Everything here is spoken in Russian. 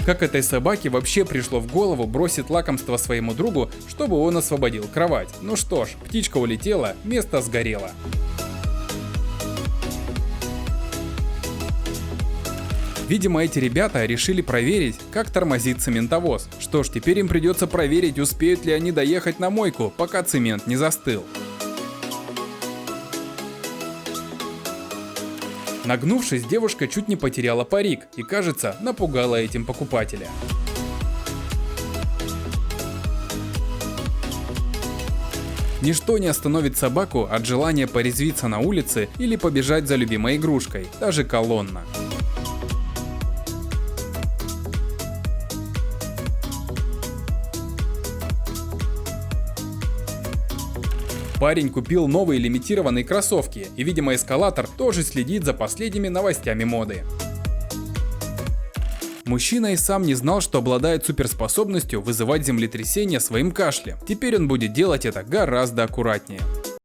Как этой собаке вообще пришло в голову бросить лакомство своему другу, чтобы он освободил кровать? Ну что ж, птичка улетела, место сгорело. Видимо, эти ребята решили проверить, как тормозит цементовоз. Что ж, теперь им придется проверить, успеют ли они доехать на мойку, пока цемент не застыл. Нагнувшись, девушка чуть не потеряла парик и, кажется, напугала этим покупателя. Ничто не остановит собаку от желания порезвиться на улице или побежать за любимой игрушкой, даже колонна. Парень купил новые лимитированные кроссовки, и, видимо, эскалатор тоже следит за последними новостями моды. Мужчина и сам не знал, что обладает суперспособностью вызывать землетрясения своим кашлем. Теперь он будет делать это гораздо аккуратнее.